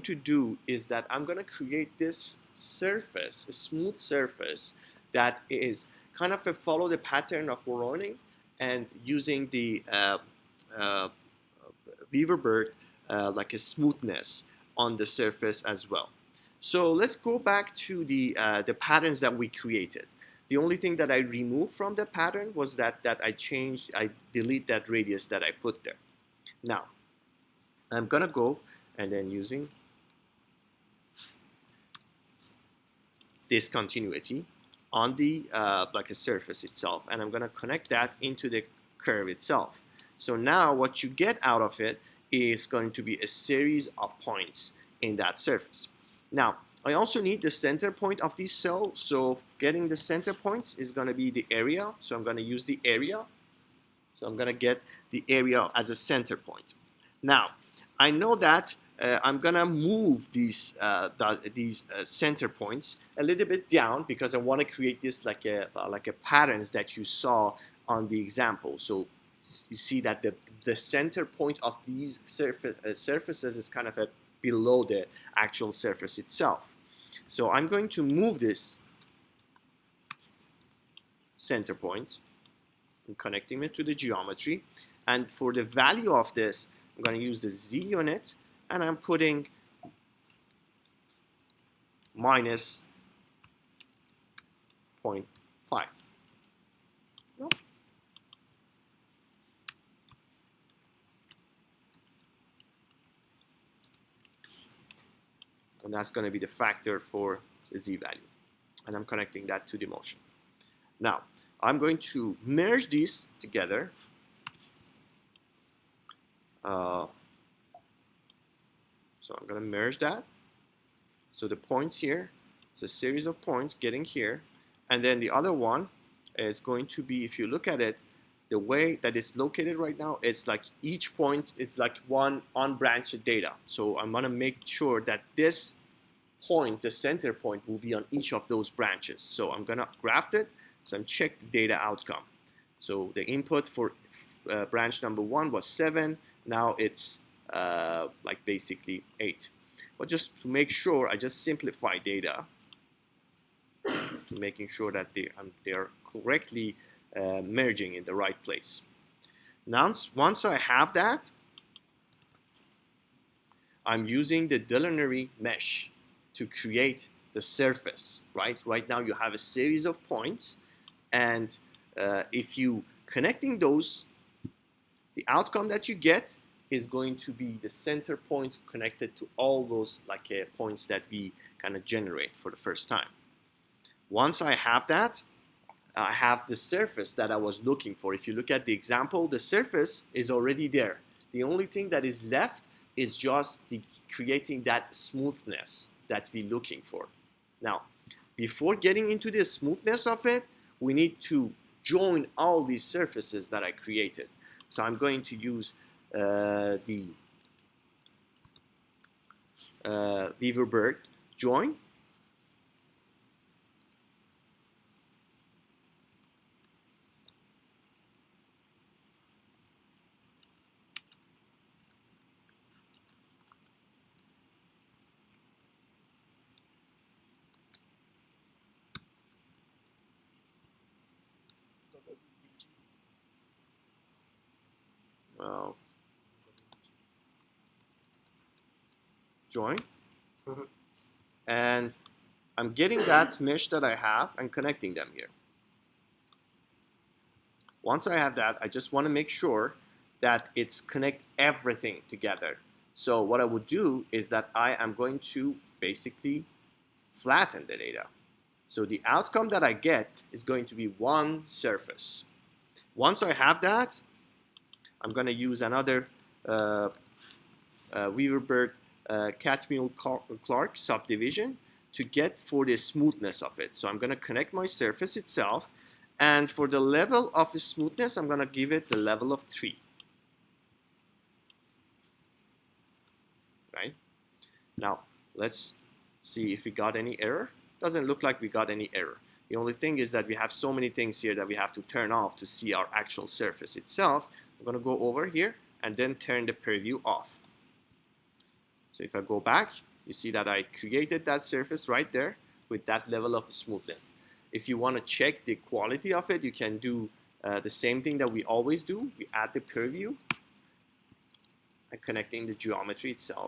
to do is that I'm going to create this surface, a smooth surface that is kind of follow the pattern of Voronoi, and using the uh, Weaverbird like a smoothness on the surface as well. So let's go back to the patterns that we created. The only thing that I removed from the pattern was that I delete that radius that I put there. Now, I'm gonna go and then using discontinuity on the like a surface itself, and I'm gonna connect that into the curve itself. So now what you get out of it is going to be a series of points in that surface. Now, I also need the center point of this cell, so getting the center points is going to be the area. So I'm going to use the area. So I'm going to get the area as a center point. Now, I know that I'm going to move these center points a little bit down because I want to create this like a patterns that you saw on the example. So you see that the center point of these surfaces is kind of below the actual surface itself. So I'm going to move this center point and connecting it to the geometry. And for the value of this, I'm going to use the Z unit, and I'm putting minus 0.5. No. And that's going to be the factor for the Z value. And I'm connecting that to the motion. Now, I'm going to merge these together. So I'm going to merge that. So the points here, it's a series of points getting here. And then the other one is going to be, if you look at it, the way that it's located right now, it's like each point, it's like one unbranched data. So I'm going to make sure that this point, the center point, will be on each of those branches. So I'm going to graph it. So I'm check the data outcome. So the input for branch number 1 was 7. Now it's like basically 8. But just to make sure, I just simplify data to making sure that they are correctly merging in the right place. Now, once I have that, I'm using the Delaunay mesh to create the surface, right? Right now you have a series of points, and if you connecting those, the outcome that you get is going to be the center point connected to all those like points that we kind of generate for the first time. Once I have that, I have the surface that I was looking for. If you look at the example, the surface is already there. The only thing that is left is just creating that smoothness that we're looking for. Now, before getting into the smoothness of it, we need to join all these surfaces that I created. So I'm going to use the Weaverbird join. Join. And I'm getting that mesh that I have and connecting them here. Once I have that, I just want to make sure that it's connect everything together. So what I would do is that I am going to basically flatten the data. So the outcome that I get is going to be one surface. Once I have that, I'm going to use another Weaverbird Catmull-Clark subdivision to get for the smoothness of it. So I'm going to connect my surface itself, and for the level of smoothness, I'm going to give it the level of 3. Right? Now, let's see if we got any error. Doesn't look like we got any error. The only thing is that we have so many things here that we have to turn off to see our actual surface itself. I'm going to go over here and then turn the preview off. So if I go back, You see that I created that surface right there with that level of smoothness. If you want to check the quality of it, you can do the same thing that we always do. We add the purview and connecting the geometry itself.